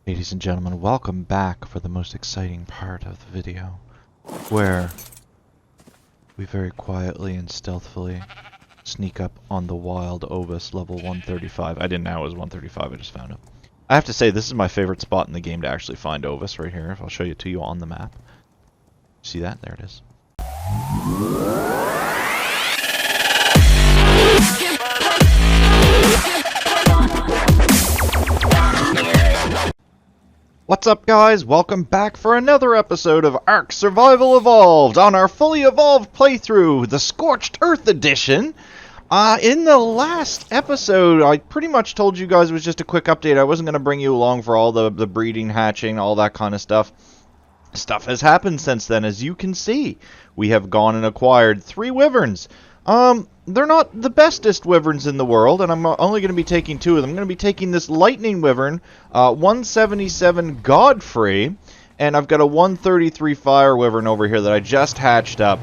Ladies and gentlemen, welcome back for the most exciting part of the video, where we very quietly and stealthily sneak up on the wild Ovis level 135. I didn't know it was 135, I just found it. I have to say, this is my favorite spot in the game to actually find Ovis, right here. I'll show it to you on the map. See that? There it is. What's up, guys? Welcome back for another episode of Ark Survival Evolved on our fully evolved playthrough, the Scorched Earth edition. In the last episode, I pretty much told you guys it was just a quick update. I wasn't going to bring you along for all the breeding, hatching, all that kind of stuff. Stuff has happened since then, as you can see. We have gone and acquired 3 wyverns. They're not the bestest wyverns in the world, and I'm only going to be taking 2 of them. I'm going to be taking this lightning wyvern, 177 Godfrey, and I've got a 133 fire wyvern over here that I just hatched up.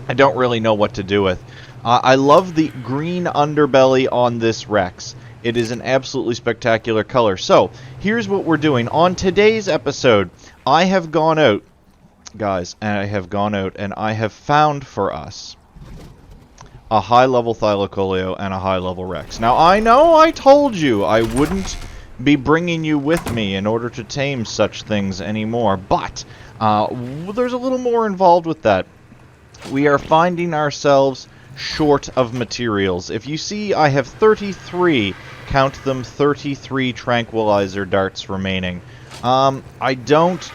I don't really know what to do with. I love the green underbelly on this Rex. It is an absolutely spectacular color. So, here's what we're doing. On today's episode, I have gone out, guys, and I have found for us a high-level Thylacoleo and a high-level Rex. Now, I know I told you I wouldn't be bringing you with me in order to tame such things anymore, but there's a little more involved with that. We are finding ourselves short of materials. If you see, I have 33, count them, 33 tranquilizer darts remaining. I don't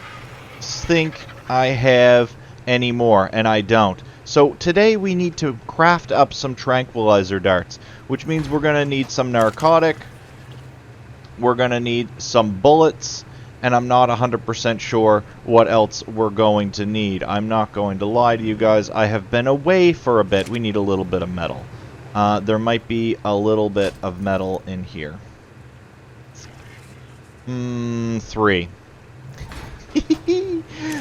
think I have any more, and I don't. So today we need to craft up some tranquilizer darts, which means we're going to need some narcotic, we're going to need some bullets, and I'm not 100% sure what else we're going to need. I'm not going to lie to you guys, I have been away for a bit. We need a little bit of metal. There might be a little bit of metal in here. 3.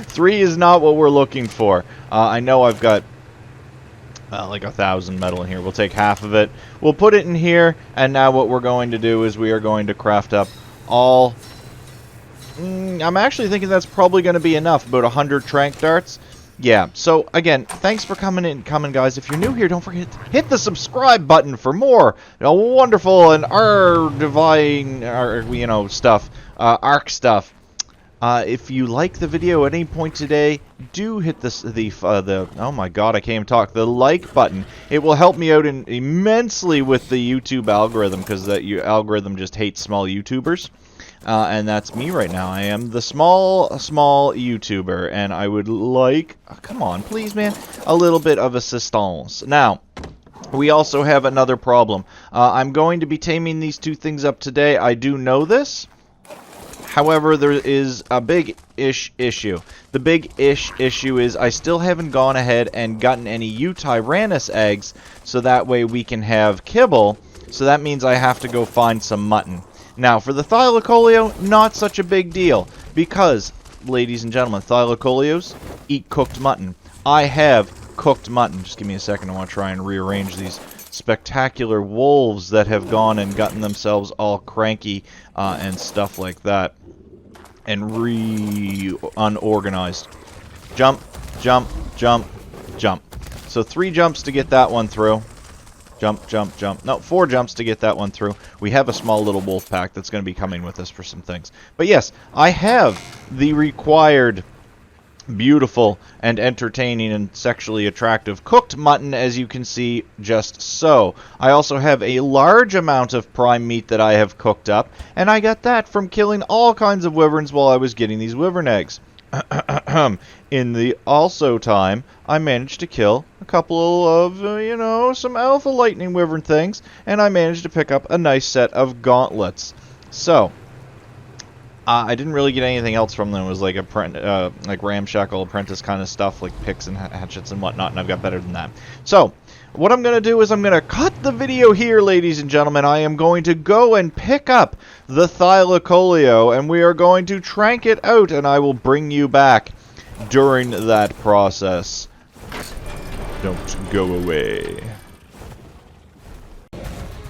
3 is not what we're looking for. I know I've got like 1,000 metal in here. We'll take half of it. We'll put it in here, and now what we're going to do is we are going to craft up all... I'm actually thinking that's probably going to be enough. About 100 tranq darts. Yeah, so again, thanks for coming guys. If you're new here, don't forget to hit the subscribe button for more wonderful and divine, stuff, Ark stuff. If you like the video at any point today, do hit the oh my god, I can't even talk, the like button. It will help me out immensely with the YouTube algorithm, because that algorithm just hates small YouTubers. And that's me right now. I am the small YouTuber, and I would like, come on, please, man, a little bit of assistance. Now, we also have another problem. I'm going to be taming these 2 things up today. I do know this. However, there is a big-ish issue. The big-ish issue is I still haven't gone ahead and gotten any Tyrannus eggs, so that way we can have kibble. So that means I have to go find some mutton. Now, for the Thylacoleo, not such a big deal, because, ladies and gentlemen, Thylacoleos eat cooked mutton. I have cooked mutton. Just give me a second, I want to try and rearrange these spectacular wolves that have gone and gotten themselves all cranky and stuff like that, and unorganized. Jump, jump, jump, jump. So 3 jumps to get that one through. Jump, jump, jump. No, 4 jumps to get that one through. We have a small little wolf pack that's going to be coming with us for some things. But yes, I have the required beautiful and entertaining and sexually attractive cooked mutton, as you can see, just so. I also have a large amount of prime meat that I have cooked up, and I got that from killing all kinds of wyverns while I was getting these wyvern eggs. In the also time, I managed to kill a couple of, some alpha lightning wyvern things, and I managed to pick up a nice set of gauntlets. So, I didn't really get anything else from them. It was like like ramshackle apprentice kind of stuff, like picks and hatchets and whatnot, and I've got better than that. So, what I'm going to do is I'm going to cut the video here, ladies and gentlemen. I am going to go and pick up the Thylacoleo, and we are going to trank it out, and I will bring you back during that process. Don't go away.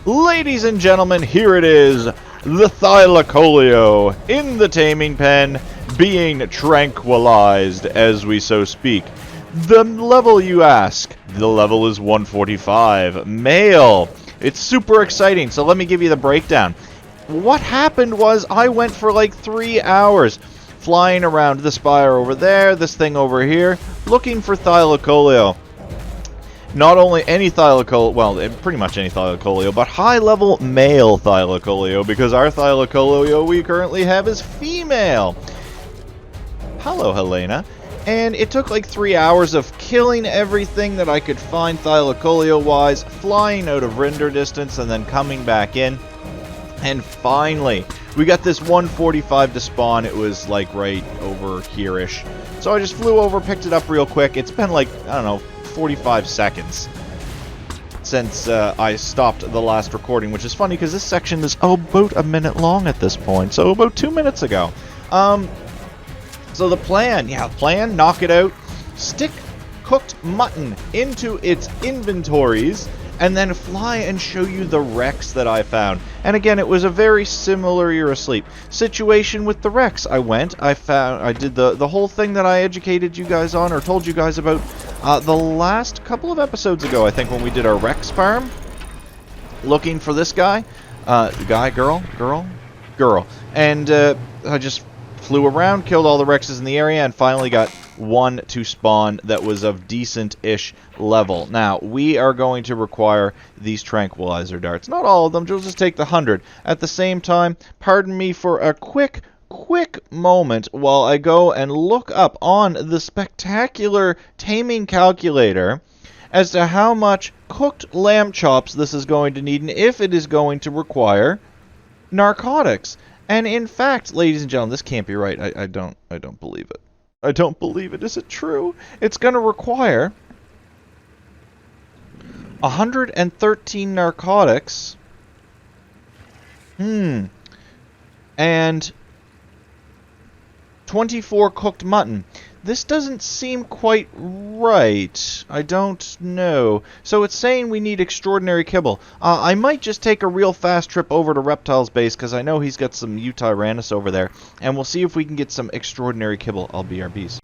Ladies and gentlemen, here it is. the Thylacoleo in the taming pen, being tranquilized as we so speak. The level, you ask? The level is 145, male. It's super exciting, so let me give you the breakdown. What happened was I went for like 3 hours flying around the spire over there, this thing over here, looking for Thylacoleo. Not only any Thylacoleo, well, pretty much any Thylacoleo, but high-level male Thylacoleo, because our Thylacoleo we currently have is female. Hello, Helena. And it took like 3 hours of killing everything that I could find Thylacoleo-wise, flying out of render distance, and then coming back in. And finally, we got this 145 to spawn. It was like right over here-ish. So I just flew over, picked it up real quick. It's been like, I don't know, 45 seconds since I stopped the last recording, which is funny because this section is about a minute long at this point. So about 2 minutes ago. So the plan, knock it out, stick cooked mutton into its inventories, and then fly and show you the wrecks that I found. And again, it was a very similar you're asleep situation with the wrecks. I did the whole thing that I educated you guys on, or told you guys about the last couple of episodes ago, I think, when we did our wrecks farm. Looking for this guy. Girl. And I just flew around, killed all the Rexes in the area, and finally got one to spawn that was of decent-ish level. Now, we are going to require these tranquilizer darts. Not all of them, we'll just take the 100. At the same time, pardon me for a quick moment while I go and look up on the spectacular taming calculator as to how much cooked lamb chops this is going to need and if it is going to require narcotics. And in fact, ladies and gentlemen, this can't be right. I don't believe it. I don't believe it. Is it true? It's going to require 113 narcotics. And 24 cooked mutton. This doesn't seem quite right. I don't know. So it's saying we need extraordinary kibble. I might just take a real fast trip over to Reptile's base, because I know he's got some Utyrannus over there. And we'll see if we can get some extraordinary kibble. I'll be our beast.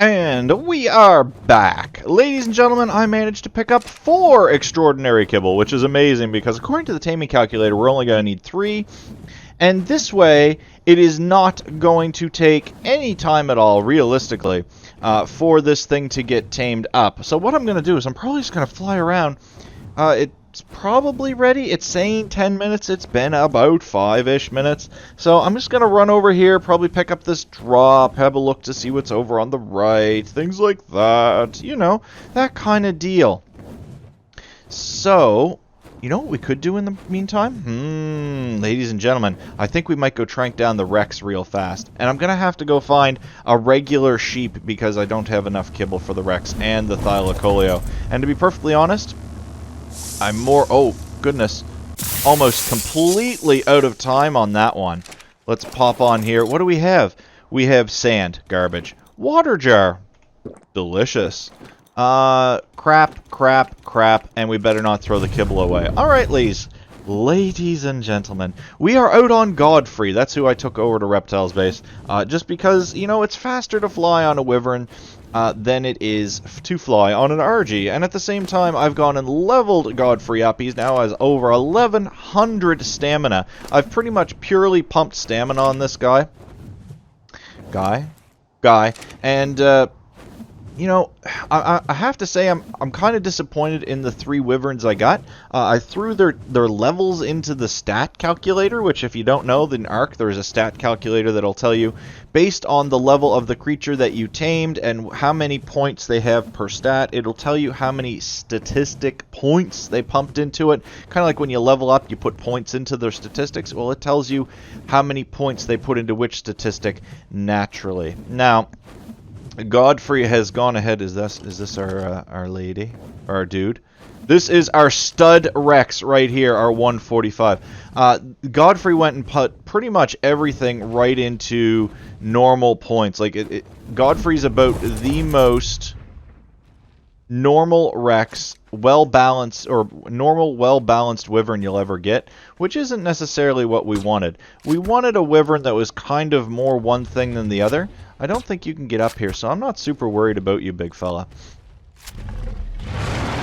And we are back. Ladies and gentlemen, I managed to pick up 4 extraordinary kibble, which is amazing, because according to the taming calculator, we're only going to need 3. And this way, it is not going to take any time at all, realistically, for this thing to get tamed up. So what I'm going to do is I'm probably just going to fly around. It's probably ready. It's saying 10 minutes. It's been about 5-ish minutes. So I'm just going to run over here, probably pick up this drop, have a look to see what's over on the right, things like that. You know, that kind of deal. So, you know what we could do in the meantime? Ladies and gentlemen, I think we might go trank down the Rex real fast. And I'm going to have to go find a regular sheep because I don't have enough kibble for the Rex and the Thylacoleo. And to be perfectly honest, I'm more... Oh, goodness. Almost completely out of time on that one. Let's pop on here. What do we have? We have sand. Garbage. Water jar. Delicious. Crap, and we better not throw the kibble away. Alright, ladies and gentlemen, we are out on Godfrey. That's who I took over to Reptile's base. Just because, you know, it's faster to fly on a Wyvern than it is to fly on an RG. And at the same time, I've gone and leveled Godfrey up. He's now has over 1,100 stamina. I've pretty much purely pumped stamina on this guy. And, you know, I have to say I'm kind of disappointed in the 3 wyverns I got. I threw their levels into the stat calculator, which if you don't know, in Ark there's a stat calculator that'll tell you based on the level of the creature that you tamed and how many points they have per stat. It'll tell you how many statistic points they pumped into it. Kind of like when you level up, you put points into their statistics. Well, it tells you how many points they put into which statistic naturally. Now, Godfrey has gone ahead. Is this our lady? Or our dude? This is our stud Rex right here, our 145. Godfrey went and put pretty much everything right into normal points. Like, Godfrey's about the most normal Rex, well-balanced, or normal, well-balanced wyvern you'll ever get, which isn't necessarily what we wanted. We wanted a wyvern that was kind of more one thing than the other. I don't think you can get up here, so I'm not super worried about you, big fella.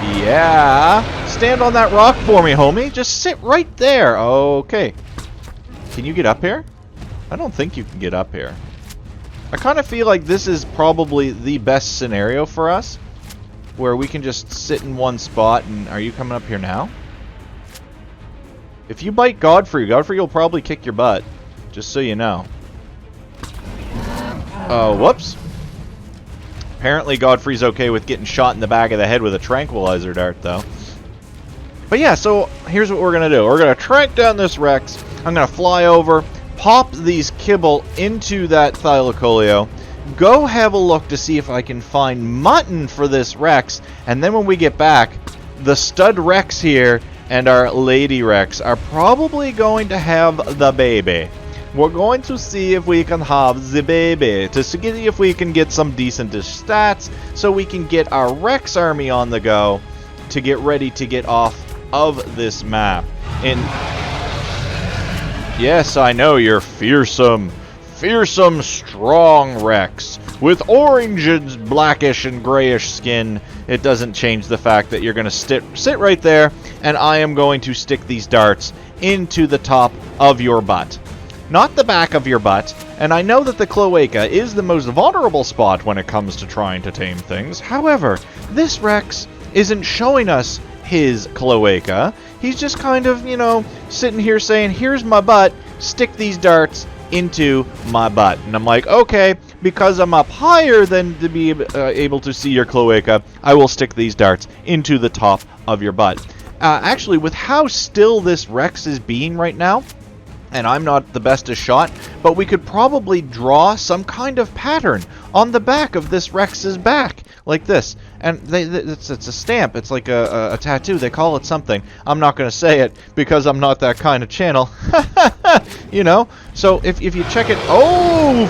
Yeah! Stand on that rock for me, homie. Just sit right there. Okay. Can you get up here? I don't think you can get up here. I kind of feel like this is probably the best scenario for us, where we can just sit in one spot. And are you coming up here now? If you bite Godfrey will probably kick your butt, just so you know. Oh, whoops. Apparently Godfrey's okay with getting shot in the back of the head with a tranquilizer dart, though. But yeah, so here's what we're going to do. We're going to track down this Rex. I'm going to fly over, pop these kibble into that thylacoleo, go have a look to see if I can find mutton for this Rex, and then when we get back, the stud Rex here and our lady Rex are probably going to have the baby. We're going to see if we can have the baby, to see if we can get some decentish stats, so we can get our Rex army on the go to get ready to get off of this map. And yes, I know you're fearsome, strong Rex with orange and blackish and grayish skin. It doesn't change the fact that you're going to sit right there, and I am going to stick these darts into the top of your butt. Not the back of your butt, and I know that the cloaca is the most vulnerable spot when it comes to trying to tame things. However, this Rex isn't showing us his cloaca. He's just kind of, you know, sitting here saying, here's my butt, stick these darts into my butt. And I'm like, okay, because I'm up higher than to be able to see your cloaca, I will stick these darts into the top of your butt. Actually, with how still this Rex is being right now, and I'm not the bestest shot, but we could probably draw some kind of pattern on the back of this Rex's back, like this. And it's a stamp. It's like a tattoo. They call it something. I'm not going to say it because I'm not that kind of channel. You know? So if you check it... Oh!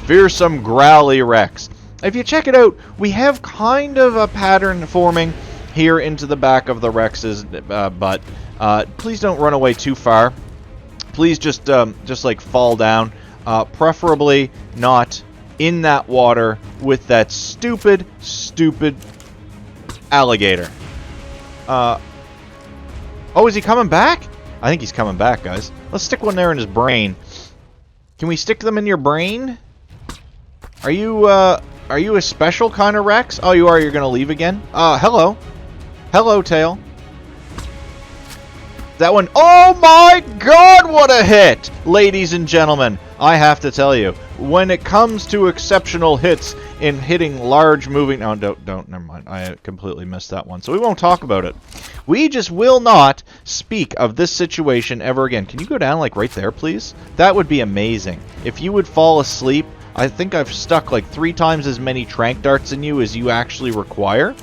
Fearsome growly Rex. If you check it out, we have kind of a pattern forming here into the back of the Rex's butt. Please don't run away too far. Please just like fall down. Preferably not in that water with that stupid alligator. Oh, is he coming back? I think he's coming back, guys. Let's stick one there in his brain. Can we stick them in your brain? Are you a special kind of Rex? Oh, you are. You're gonna leave again? Hello. Hello, Tail. That one, oh my god, what a hit! Ladies and gentlemen, I have to tell you, when it comes to exceptional hits in hitting large moving... No, don't, never mind. I completely missed that one, so we won't talk about it. We just will not speak of this situation ever again. Can you go down, like, right there, please? That would be amazing. If you would fall asleep, I think I've stuck, like, 3 times as many trank darts in you as you actually require.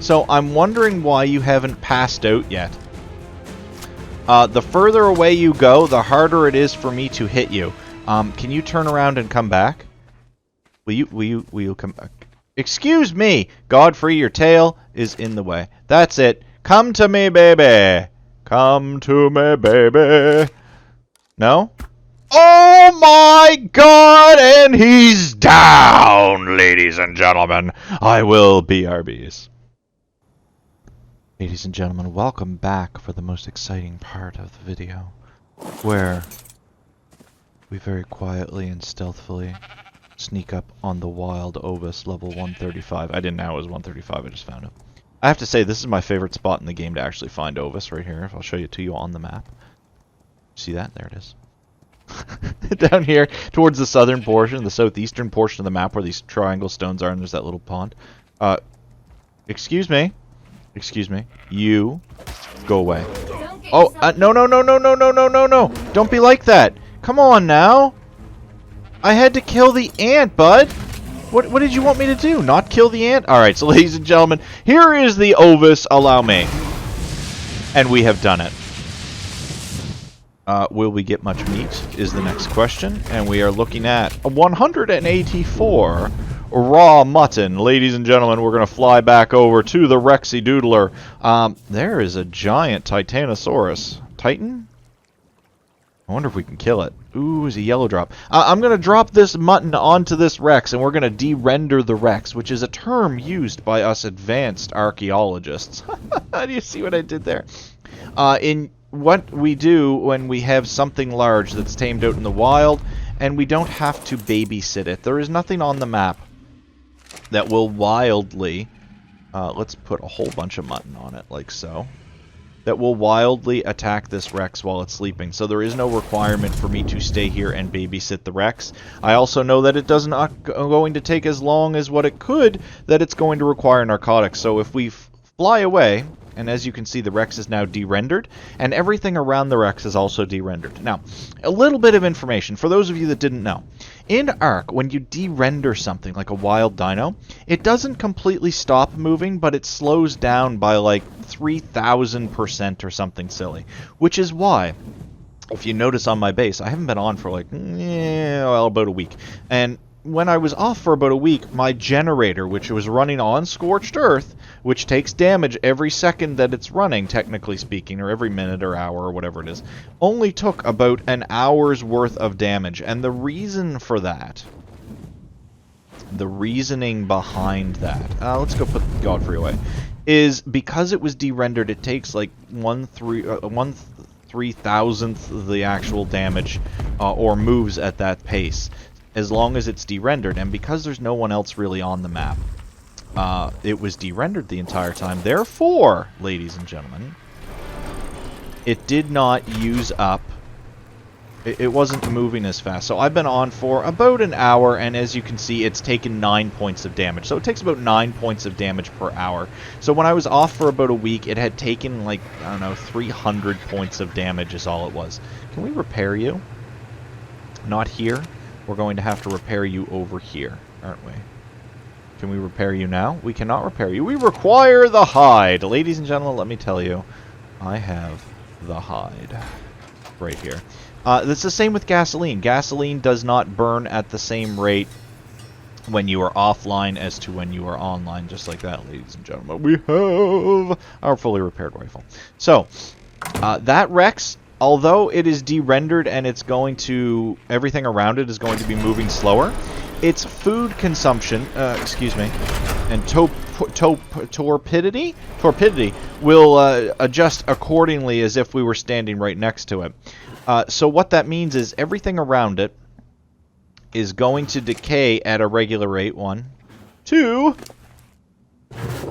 So I'm wondering why you haven't passed out yet. The further away you go, the harder it is for me to hit you. Can you turn around and come back? Will you come back? Excuse me! Godfrey, your tail is in the way. That's it. Come to me, baby! Come to me, baby! No? Oh my god! And he's down, ladies and gentlemen! I will BRBs. Ladies and gentlemen, welcome back for the most exciting part of the video, where we very quietly and stealthily sneak up on the wild Ovis level 135. I didn't know it was 135, I just found it. I have to say, this is my favorite spot in the game to actually find Ovis, right here. I'll show you to you on the map. See that? There it is. Down here, towards the southern portion, the southeastern portion of the map where these triangle stones are, and there's that little pond. Excuse me. Excuse me. You go away. Oh, no. Don't be like that. Come on now. I had to kill the ant, bud. What did you want me to do? Not kill the ant? Alright, so ladies and gentlemen, here is the Ovis. Allow me. And we have done it. Will we get much meat is the next question. And we are looking at 184 raw mutton. Ladies and gentlemen, we're going to fly back over to the Rexy Doodler. There is a giant Titanosaurus. Titan? I wonder if we can kill it. Ooh, is a yellow drop. I'm going to drop this mutton onto this Rex, and we're going to de-render the Rex, which is a term used by us advanced archaeologists. Do you see what I did there? In what we do when we have something large that's tamed out in the wild, and we don't have to babysit it. There is nothing on the map that will wildly... let's put a whole bunch of mutton on it, like so. That will wildly attack this Rex while it's sleeping. So there is no requirement for me to stay here and babysit the Rex. I also know that it does not going to take as long as what it could, that it's going to require narcotics. So if we fly away, and as you can see, the Rex is now de-rendered, and everything around the Rex is also de-rendered. Now, a little bit of information for those of you that didn't know. In Ark, when you de-render something like a wild dino, it doesn't completely stop moving, but it slows down by like 3,000% or something silly. Which is why, if you notice on my base, I haven't been on for like, well, about a week. And when I was off for about a week, my generator, which was running on Scorched Earth, which takes damage every second that it's running, technically speaking, or every minute or hour or whatever it is, only took about an hour's worth of damage. And the reason for that, the reasoning behind that, let's go put Godfrey away, is because it was de-rendered, it takes like 1/3,000th the actual damage, or moves at that pace, as long as it's de-rendered. And because there's no one else really on the map, it was de-rendered the entire time. Therefore, ladies and gentlemen, it did not use up... It wasn't moving as fast. So I've been on for about an hour, and as you can see, it's taken 9 points of damage. So it takes about 9 points of damage per hour. So when I was off for about a week, it had taken, like, I don't know, 300 points of damage is all it was. Can we repair you? Not here. We're going to have to repair you over here, aren't we? Can we repair you now? We cannot repair you. We require the hide. Ladies and gentlemen, let me tell you, I have the hide right here. It's the same with gasoline. Gasoline does not burn at the same rate when you are offline as to when you are online. Just like that, ladies and gentlemen. We have our fully repaired rifle. So, that Rex, although it is de-rendered and it's going to... everything around it is going to be moving slower, its food consumption, and torpidity will adjust accordingly as if we were standing right next to it. So what that means is everything around it is going to decay at a regular rate. 1, 2...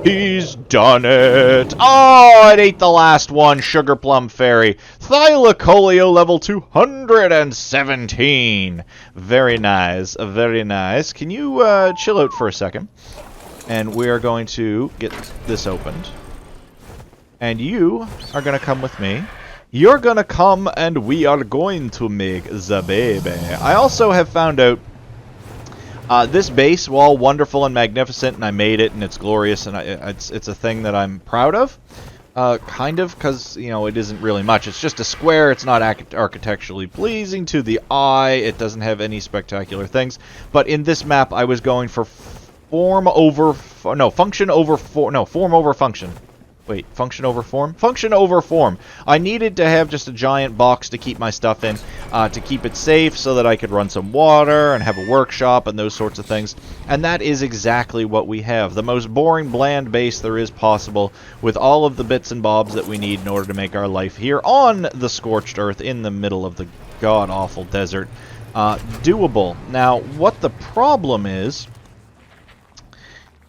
He's done it! Oh, it ate the last one, Sugar Plum Fairy. Thylacoleo level 217. Very nice, very nice. Can you chill out for a second? And we are going to get this opened. And you are going to come with me. You're going to come and we are going to make the baby. I also have found out this base, while wonderful and magnificent, and I made it, and it's glorious, and it's a thing that I'm proud of, kind of, because, you know, it isn't really much. It's just a square. It's not architecturally pleasing to the eye. It doesn't have any spectacular things. But in this map, I was going for form over function. Wait, function over form? Function over form. I needed to have just a giant box to keep my stuff in, to keep it safe so that I could run some water and have a workshop and those sorts of things. And that is exactly what we have. The most boring, bland base there is possible, with all of the bits and bobs that we need in order to make our life here on the Scorched Earth in the middle of the god-awful desert doable. Now, what the problem is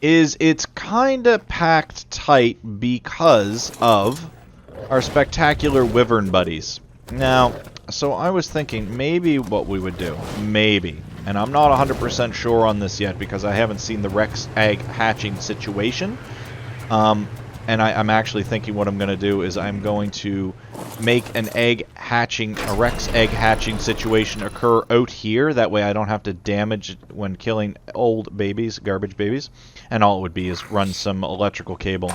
it's kind of packed tight because of our spectacular wyvern buddies. Now, so I was thinking maybe what we would do, maybe, and I'm not 100% sure on this yet because I haven't seen the Rex egg hatching situation, and I'm actually thinking what I'm going to do is I'm going to make a Rex egg hatching situation occur out here. That way I don't have to damage it when killing old babies, garbage babies. And all it would be is run some electrical cable.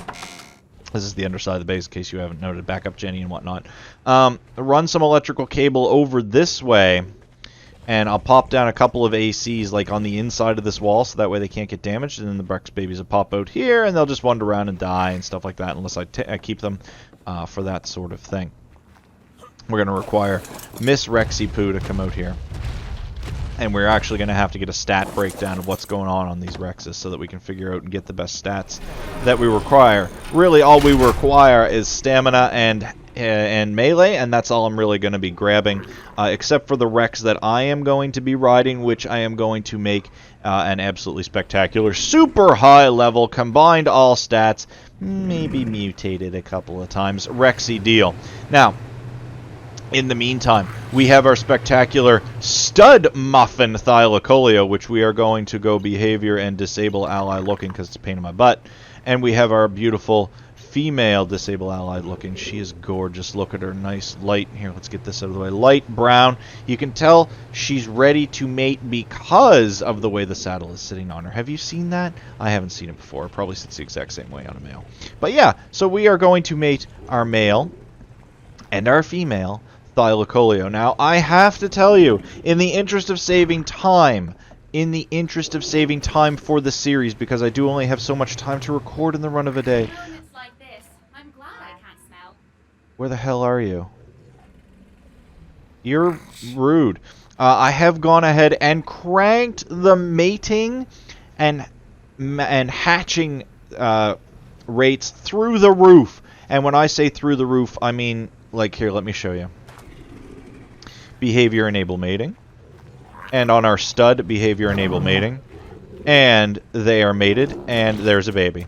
This is the underside of the base in case you haven't noted. Back up Jenny and whatnot. Run some electrical cable over this way And I'll pop down a couple of ACs like on the inside of this wall so that way they can't get damaged. And then the Brex babies will pop out here and they'll just wander around and die and stuff like that unless I keep them for that sort of thing. We're going to require Miss Rexy Poo to come out here. And we're actually going to have to get a stat breakdown of what's going on these Rexes so that we can figure out and get the best stats that we require. Really, all we require is stamina and melee, and that's all I'm really going to be grabbing, except for the Rex that I am going to be riding, which I am going to make an absolutely spectacular, super high level, combined all stats, maybe mutated a couple of times, Rexy deal. Now, in the meantime, we have our spectacular stud muffin Thylacoleo, which we are going to go behavior and disable ally looking because it's a pain in my butt. And we have our beautiful female disable ally looking. She is gorgeous. Look at her nice light. Here, let's get this out of the way. Light brown. You can tell she's ready to mate because of the way the saddle is sitting on her. Have you seen that? I haven't seen it before. It probably sits the exact same way on a male. But yeah, so we are going to mate our male and our female Thylacoleo. Now, I have to tell you, in the interest of saving time for the series, because I do only have so much time to record in the run of a day. Like this, I'm glad I can't smell. Where the hell are you? You're rude. I have gone ahead and cranked the mating and hatching rates through the roof. And when I say through the roof, I mean, like, here, let me show you. Behavior enable mating. And on our stud, behavior enable mating. And they are mated, and there's a baby.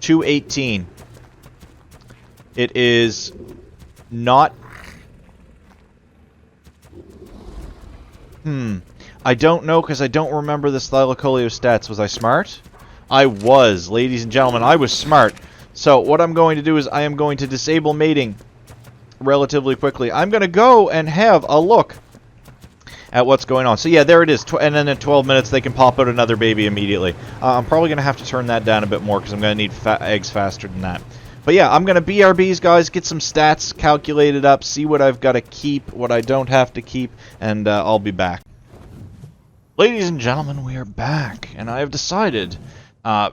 218. It is not... I don't know because I don't remember this Thylacoleo stats. Was I smart? I was, ladies and gentlemen. I was smart. So what I'm going to do is I am going to disable mating relatively quickly. I'm going to go and have a look at what's going on. So yeah, there it is. And then in 12 minutes they can pop out another baby immediately. I'm probably going to have to turn that down a bit more because I'm going to need eggs faster than that. But yeah, I'm going to BRBs, guys, get some stats calculated up, see what I've got to keep, what I don't have to keep, and I'll be back. Ladies and gentlemen, we are back, and I have decided...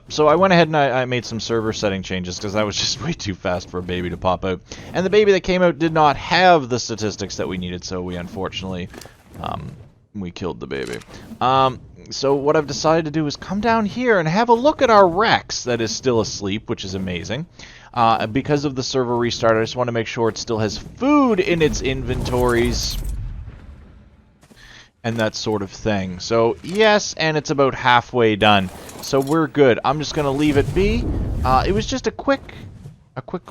so I went ahead and I made some server setting changes because that was just way too fast for a baby to pop out. And the baby that came out did not have the statistics that we needed, so we unfortunately, we killed the baby. So what I've decided to do is come down here and have a look at our Rex that is still asleep, which is amazing. Because of the server restart, I just want to make sure it still has food in its inventories. And that sort of thing. So, yes, and it's about halfway done. So we're good. I'm just going to leave it be. It was just a quick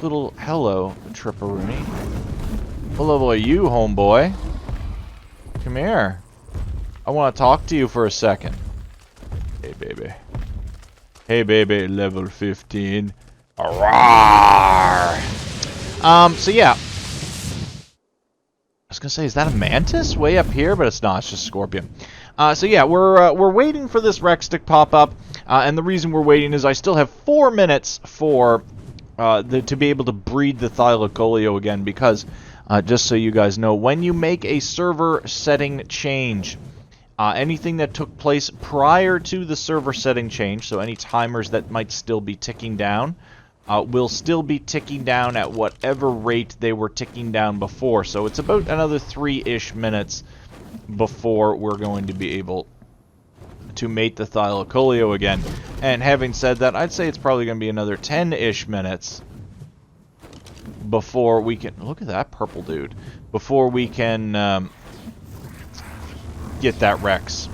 little hello, Tripperoonie. What level are you, homeboy? Come here. I want to talk to you for a second. Hey, baby. Hey, baby, level 15. Arrgh! So yeah. I was gonna say, is that a mantis way up here? But it's not. It's just a scorpion. So yeah, we're waiting for this Rex to pop up, and the reason we're waiting is I still have 4 minutes for to be able to breed the Thylacoleo again. Because just so you guys know, when you make a server setting change, anything that took place prior to the server setting change, so any timers that might still be ticking down, will still be ticking down at whatever rate they were ticking down before. So it's about another 3-ish minutes before we're going to be able to mate the Thylacoleo again. And having said that, I'd say it's probably going to be another 10-ish minutes before we can... Look at that purple dude. Before we can get that Rex.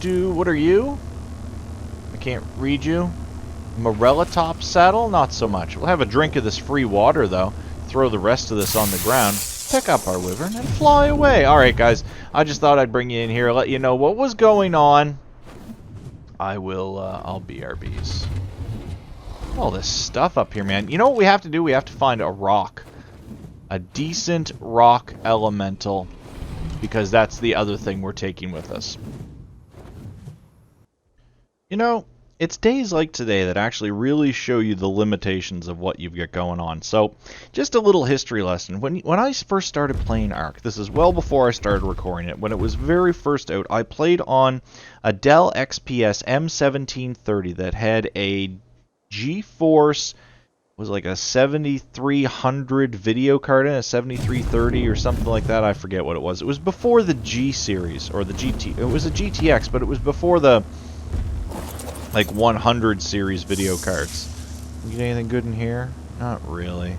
What are you? Can't read you. Morella top saddle? Not so much. We'll have a drink of this free water, though. Throw the rest of this on the ground. Pick up our wyvern and fly away. Alright, guys. I just thought I'd bring you in here, let you know what was going on. I'll BRBs. All this stuff up here, man. You know what we have to do? We have to find a rock. A decent rock elemental. Because that's the other thing we're taking with us. You know, it's days like today that actually really show you the limitations of what you've got going on. So, just a little history lesson. When I first started playing Ark, this is well before I started recording it. When it was very first out, I played on a Dell XPS M1730 that had a GeForce, was like a 7300 video card in a 7330 or something like that. I forget what it was. It was before the G series or the GT. It was a GTX, but it was before the like 100 series video cards. You get anything good in here? Not really.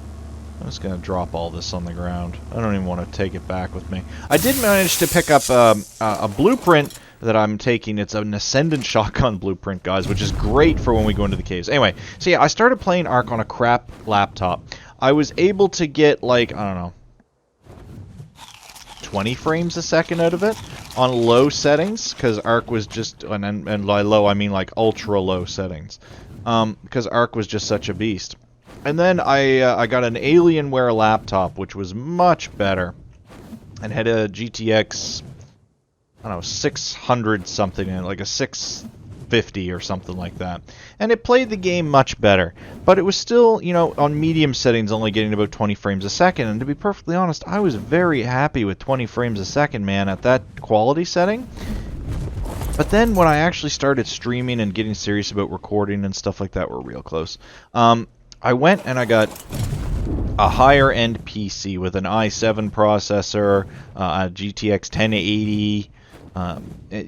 I'm just gonna drop all this on the ground. I don't even want to take it back with me. I did manage to pick up a blueprint that I'm taking. It's an Ascendant shotgun blueprint, guys, which is great for when we go into the caves. Anyway, so yeah, I started playing Ark on a crap laptop. I was able to get, like, I don't know, 20 frames a second out of it on low settings, because Ark was just, and by low I mean like ultra low settings, because Ark was just such a beast. And then I got an Alienware laptop, which was much better, and had a GTX, I don't know, 600 something in it, like a 650 or something like that. And it played the game much better. But it was still, you know, on medium settings only getting about 20 frames a second. And to be perfectly honest, I was very happy with 20 frames a second, man, at that quality setting. But then when I actually started streaming and getting serious about recording and stuff like that, we're real close. I went and I got a higher end PC with an i7 processor, a GTX 1080,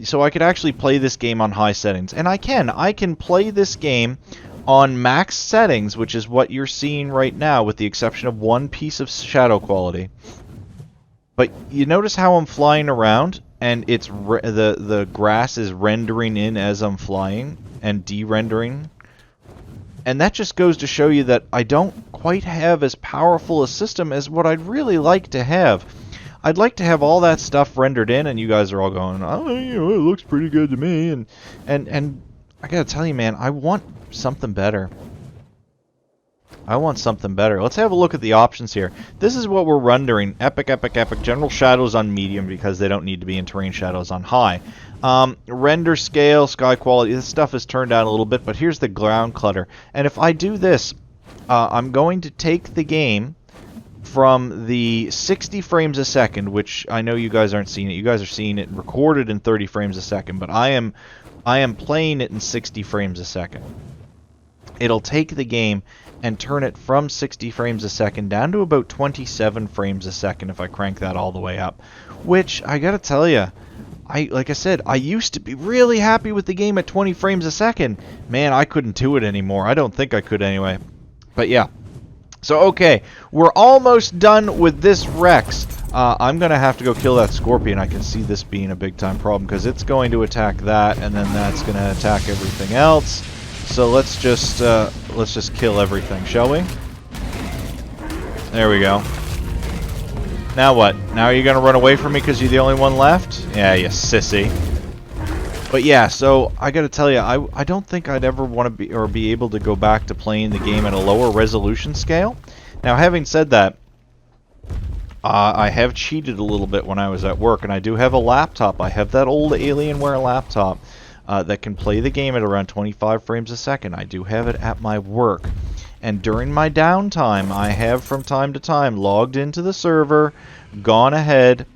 so I could actually play this game on high settings. And I can play this game on max settings, which is what you're seeing right now with the exception of one piece of shadow quality. But you notice how I'm flying around and it's the grass is rendering in as I'm flying and de-rendering. And that just goes to show you that I don't quite have as powerful a system as what I'd really like to have. I'd like to have all that stuff rendered in, and you guys are all going, oh, you know, it looks pretty good to me. And I gotta tell you, man, I want something better. I want something better. Let's have a look at the options here. This is what we're rendering. Epic, epic, epic. General shadows on medium because they don't need to be in terrain shadows on high. Render scale, sky quality. This stuff is turned down a little bit, but here's the ground clutter. And if I do this, I'm going to take the game from the 60 frames a second, which I know you guys aren't seeing it. You guys are seeing it recorded in 30 frames a second, but I am playing it in 60 frames a second. It'll take the game and turn it from 60 frames a second down to about 27 frames a second if I crank that all the way up. Which, I gotta tell you, like I said, I used to be really happy with the game at 20 frames a second. Man, I couldn't do it anymore. I don't think I could anyway. But yeah. So, okay, we're almost done with this Rex. I'm going to have to go kill that Scorpion. I can see this being a big-time problem because it's going to attack that, and then that's going to attack everything else. So let's just kill everything, shall we? There we go. Now what? Now are you going to run away from me because you're the only one left? Yeah, you sissy. But yeah, so I gotta tell you, I don't think I'd ever want to be able to go back to playing the game at a lower resolution scale. Now, having said that, I have cheated a little bit when I was at work, and I do have a laptop. I have that old Alienware laptop that can play the game at around 25 frames a second. I do have it at my work. And during my downtime, I have from time to time logged into the server, gone ahead,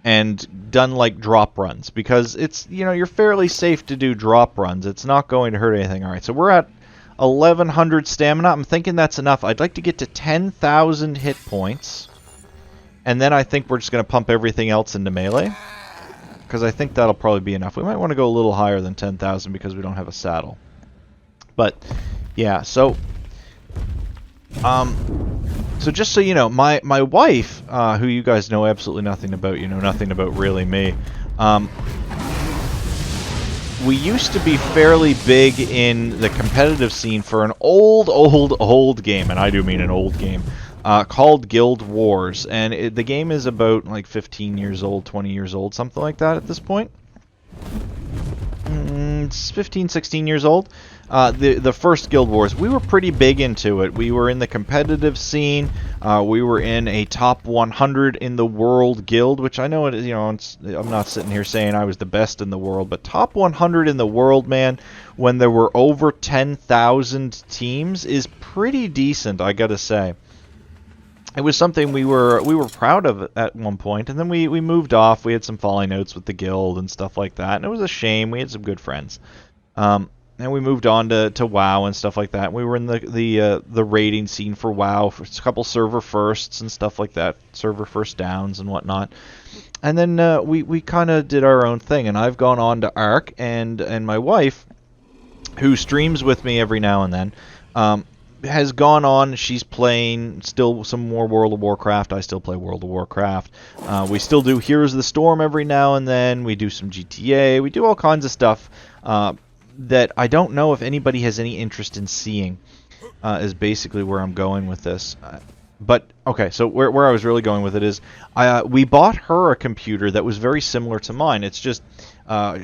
and done like drop runs, because it's, you know, you're fairly safe to do drop runs. It's not going to hurt anything. Alright, so we're at 1100 stamina. I'm thinking that's enough. I'd like to get to 10,000 hit points, and then I think we're just going to pump everything else into melee, because I think that'll probably be enough. We might want to go a little higher than 10,000 because we don't have a saddle. But yeah, so so just so you know, my wife, who you guys know absolutely nothing about, you know nothing about really me, we used to be fairly big in the competitive scene for an old game, and I do mean an old game, called Guild Wars. And the game is about like 15 years old, 20 years old, something like that at this point. It's 15, 16 years old. the first Guild Wars, we were pretty big into it. We were in the competitive scene. We were in a top 100 in the world guild, which I know it is. You know, I'm not sitting here saying I was the best in the world, but top 100 in the world, man, when there were over 10,000 teams, is pretty decent, I gotta say. It was something we were proud of at one point, and then we moved off. We had some falling outs with the guild and stuff like that, and it was a shame. We had some good friends. And we moved on to WoW and stuff like that. We were in the raiding scene for WoW, for a couple server firsts and stuff like that, server first downs and whatnot. And then we kind of did our own thing. And I've gone on to Ark, and my wife, who streams with me every now and then, has gone on. She's playing still some more World of Warcraft. I still play World of Warcraft. We still do Heroes of the Storm every now and then. We do some GTA. We do all kinds of stuff. That I don't know if anybody has any interest in seeing, is basically where I'm going with this. But, okay, so where I was really going with it is, we bought her a computer that was very similar to mine. It's just,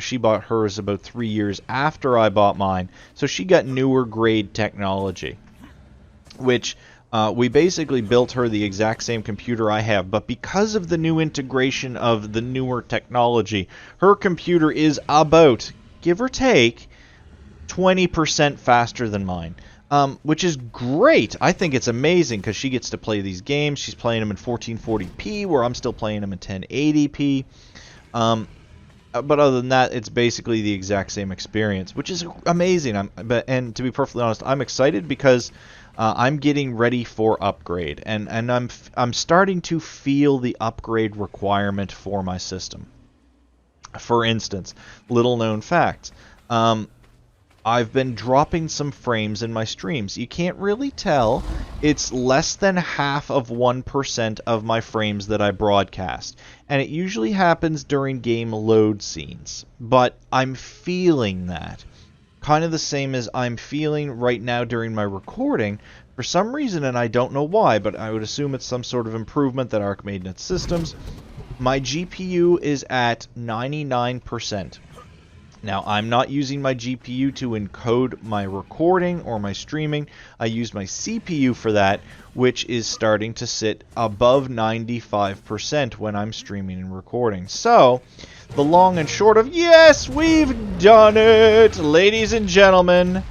she bought hers about 3 years after I bought mine, so she got newer grade technology, which we basically built her the exact same computer I have, but because of the new integration of the newer technology, her computer is about, give or take, 20% faster than mine, which is great. I think it's amazing because she gets to play these games. She's playing them in 1440p, where I'm still playing them in 1080p. But other than that, it's basically the exact same experience, which is amazing. And to be perfectly honest, I'm excited because I'm getting ready for upgrade, and I'm starting to feel the upgrade requirement for my system. For instance, little known facts. I've been dropping some frames in my streams. You can't really tell. It's less than half of 1% of my frames that I broadcast. And it usually happens during game load scenes. But I'm feeling that. Kind of the same as I'm feeling right now during my recording. For some reason, and I don't know why, but I would assume it's some sort of improvement that Ark made in its systems. My GPU is at 99%. Now, I'm not using my GPU to encode my recording or my streaming. I use my CPU for that, which is starting to sit above 95% when I'm streaming and recording. So, the long and short of, yes, we've done it, ladies and gentlemen,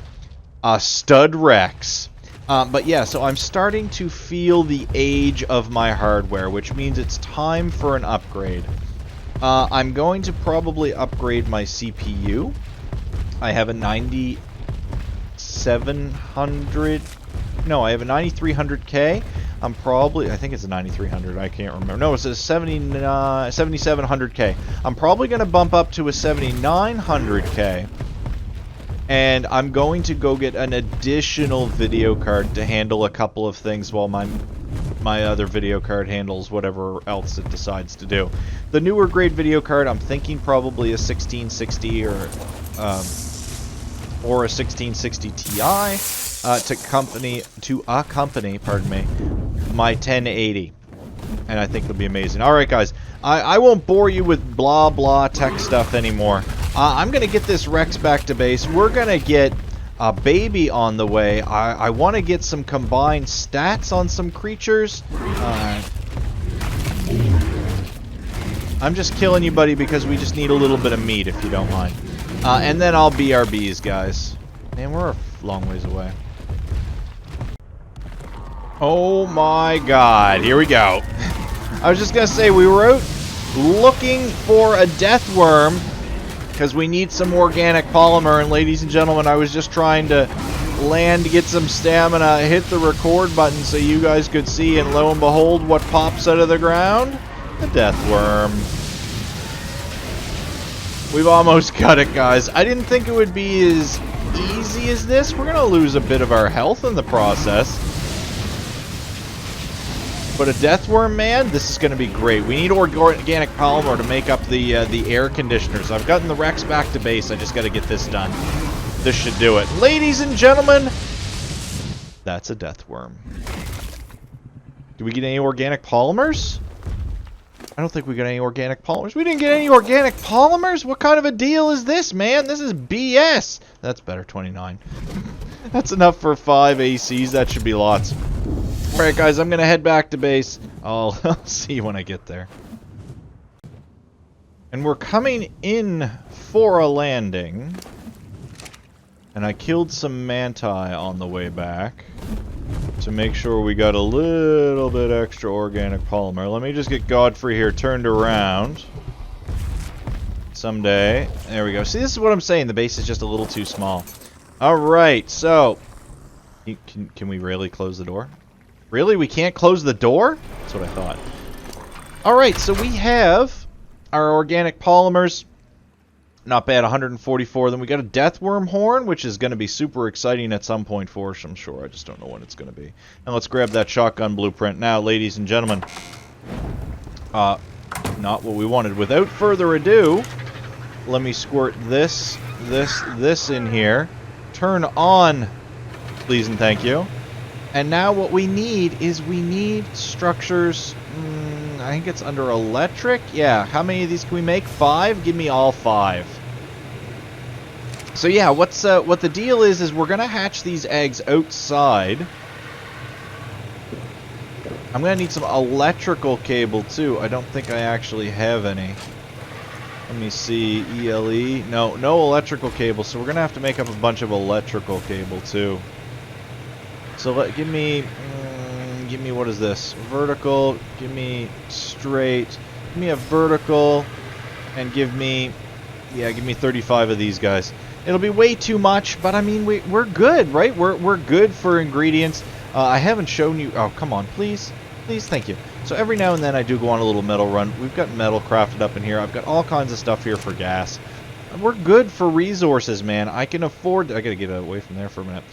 a stud Rex. But yeah, so I'm starting to feel the age of my hardware, which means it's time for an upgrade. I'm going to probably upgrade my CPU. I have a 9700... No, I have a 9300K. I think it's a 9300, I can't remember. No, it's a 7700K. I'm probably going to bump up to a 7900K. And I'm going to go get an additional video card to handle a couple of things while my other video card handles whatever else it decides to do. The newer grade video card, I'm thinking probably a 1660 or a 1660 Ti to accompany, pardon me, my 1080. And I think it'll be amazing. Alright guys, I won't bore you with blah blah tech stuff anymore. I'm going to get this Rex back to base. We're going to get a baby on the way. I want to get some combined stats on some creatures. I'm just killing you, buddy, because we just need a little bit of meat, if you don't mind. And then I'll BRBs, guys. Man, we're a long ways away. Oh my god, here we go. I was just going to say, we were out looking for a death worm, because we need some organic polymer, and ladies and gentlemen, I was just trying to land to get some stamina, hit the record button so you guys could see, and lo and behold, what pops out of the ground? The death worm. We've almost got it, guys. I didn't think it would be as easy as this. We're going to lose a bit of our health in the process. But a death worm, man, this is going to be great. We need organic polymer to make up the air conditioners. I've gotten the Rex back to base. I just got to get this done. This should do it. Ladies and gentlemen, that's a death worm. Do we get any organic polymers? I don't think we got any organic polymers. We didn't get any organic polymers? What kind of a deal is this, man? This is BS. That's better, 29. That's enough for 5 ACs. That should be lots. Alright, guys, I'm going to head back to base. I'll see you when I get there. And we're coming in for a landing. And I killed some manti on the way back to make sure we got a little bit extra organic polymer. Let me just get Godfrey here turned around. Someday. There we go. See, this is what I'm saying. The base is just a little too small. Alright, so... Can we really close the door? Really? We can't close the door? That's what I thought. Alright, so we have our organic polymers. Not bad, 144. Then we got a deathworm horn, which is going to be super exciting at some point for us, I'm sure. I just don't know when it's going to be. And let's grab that shotgun blueprint now, ladies and gentlemen. Not what we wanted. Without further ado, let me squirt this in here. Turn on, please and thank you. And now what we need is we need structures. I think it's under electric. Yeah, how many of these can we make? 5? Give me all 5. So yeah, what the deal is we're gonna hatch these eggs outside. I'm gonna need some electrical cable too. I don't think I actually have any. Let me see, ELE. No electrical cable. So we're gonna have to make up a bunch of electrical cable too. So give me what is this? Vertical. Give me straight. Give me a vertical, and give me 35 of these guys. It'll be way too much, but I mean we're good, right? We're good for ingredients. I haven't shown you. Oh, come on, please, thank you. So every now and then I do go on a little metal run. We've got metal crafted up in here. I've got all kinds of stuff here for gas. We're good for resources, man. I can afford... I gotta get away from there for a minute.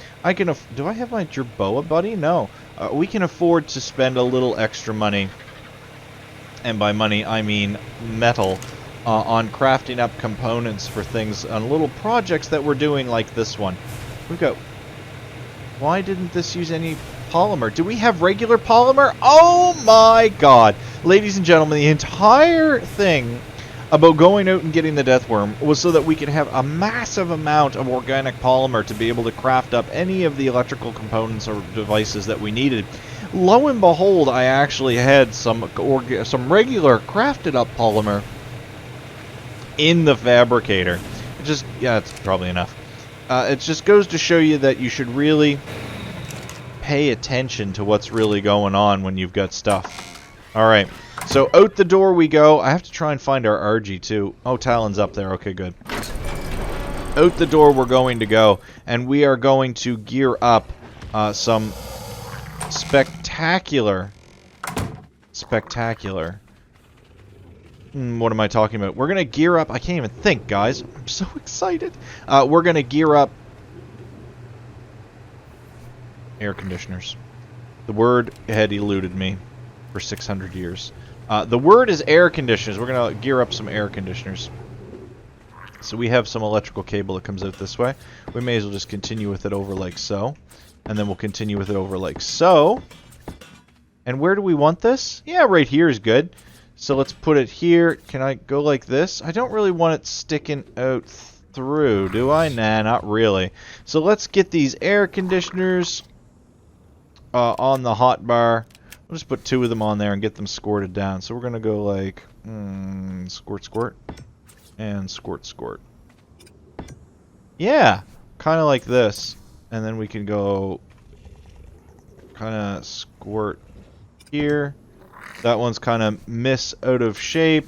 Do I have my Jerboa buddy? No. We can afford to spend a little extra money. And by money, I mean metal. On crafting up components for things. On little projects that we're doing like this one. We've got... Why didn't this use any polymer? Do we have regular polymer? Oh my god! Ladies and gentlemen, the entire thing about going out and getting the deathworm was so that we could have a massive amount of organic polymer to be able to craft up any of the electrical components or devices that we needed. Lo and behold, I actually had some regular crafted up polymer in the fabricator. It's probably enough. It just goes to show you that you should really pay attention to what's really going on when you've got stuff. Alright. So, out the door we go. I have to try and find our RG, too. Oh, Talon's up there. Okay, good. Out the door we're going to go. And we are going to gear up some spectacular... what am I talking about? We're going to gear up... I can't even think, guys. I'm so excited. We're going to gear up... air conditioners. The word had eluded me for 600 years. The word is air conditioners. We're going to gear up some air conditioners. So we have some electrical cable that comes out this way. We may as well just continue with it over like so. And then we'll continue with it over like so. And where do we want this? Yeah, right here is good. So let's put it here. Can I go like this? I don't really want it sticking out through, do I? Nah, not really. So let's get these air conditioners on the hot bar. We'll just put 2 of them on there and get them squirted down. So we're going to go like squirt, squirt, and squirt, squirt. Yeah, kind of like this. And then we can go kind of squirt here. That one's kind of out of shape.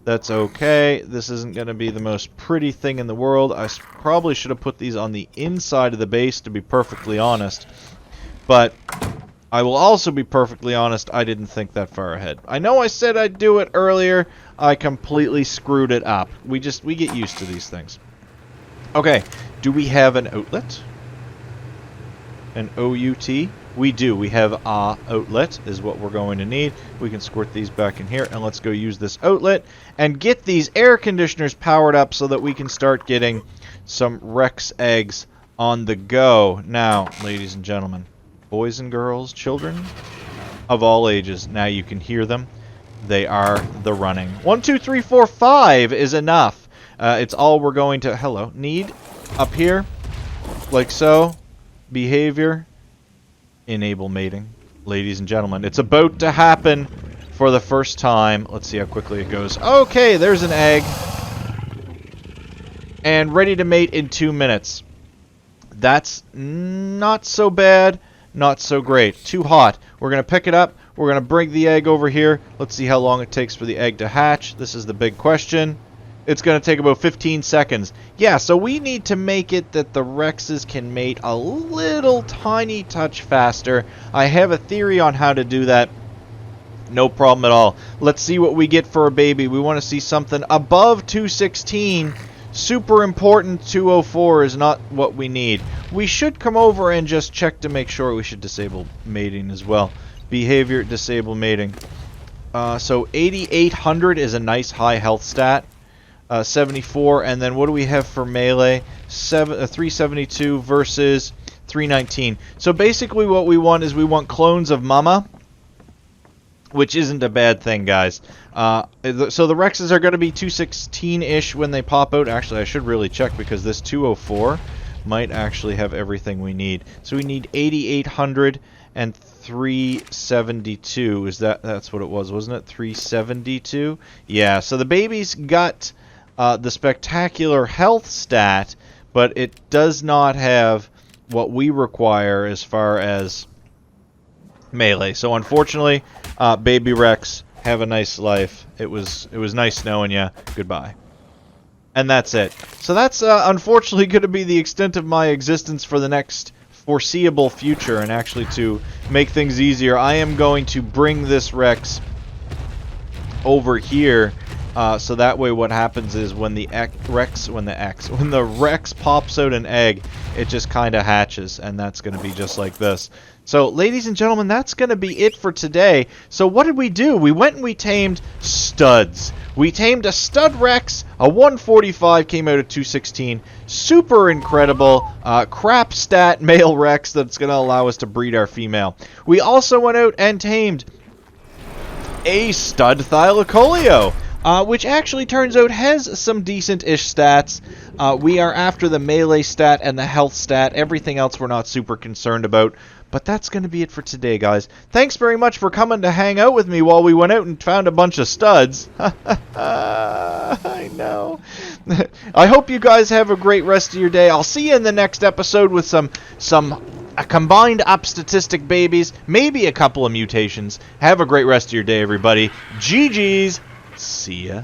That's okay. This isn't going to be the most pretty thing in the world. I probably should have put these on the inside of the base, to be perfectly honest. But I will also be perfectly honest, I didn't think that far ahead. I know I said I'd do it earlier. I completely screwed it up. We get used to these things. Okay, do we have an outlet? An OUT? We do. We have a outlet is what we're going to need. We can squirt these back in here, and let's go use this outlet and get these air conditioners powered up so that we can start getting some Rex eggs on the go. Now, ladies and gentlemen, boys and girls, children of all ages, now you can hear them. they are the running. 1, 2, 3, 4, 5 is enough. It's all we're going to, need up here, like so. Behavior, enable mating. Ladies and gentlemen, it's about to happen for the first time. Let's see how quickly it goes. Okay, there's an egg. And ready to mate in 2 minutes. That's not so bad, not so great. Too hot. We're going to pick it up. We're going to bring the egg over here. Let's see how long it takes for the egg to hatch. This is the big question. It's going to take about 15 seconds. Yeah, so we need to make it that the Rexes can mate a little tiny touch faster. I have a theory on how to do that. No problem at all. Let's see what we get for a baby. We want to see something above 216. Super important. 204 is not what we need. We should come over and just check to make sure. We should disable mating as well. Behavior, disable mating. So 8800 is a nice high health stat. 74, and then what do we have for melee? 372 versus 319. So basically what we want is we want clones of Mama, which isn't a bad thing, guys. So the Rexes are going to be 216-ish when they pop out. Actually, I should really check because this 204 might actually have everything we need. So we need 8800 and 372. That's what it was, wasn't it? 372? Yeah, so the baby's got the spectacular health stat, but it does not have what we require as far as melee. So unfortunately, baby Rex, have a nice life. It was nice knowing you. Goodbye. And that's it. So that's unfortunately going to be the extent of my existence for the next foreseeable future. And actually, to make things easier, I am going to bring this Rex over here. So that way what happens is when the Rex pops out an egg, it just kind of hatches, and that's going to be just like this. So, ladies and gentlemen, that's going to be it for today. So what did we do? We went and we tamed studs. We tamed a stud Rex, a 145 came out at 216. Super incredible crap stat male Rex that's going to allow us to breed our female. We also went out and tamed a stud Thylacoleo. Which actually turns out has some decent-ish stats. We are after the melee stat and the health stat. Everything else we're not super concerned about. But that's going to be it for today, guys. Thanks very much for coming to hang out with me while we went out and found a bunch of studs. I know. I hope you guys have a great rest of your day. I'll see you in the next episode with some combined up statistic babies. Maybe a couple of mutations. Have a great rest of your day, everybody. GG's. See ya.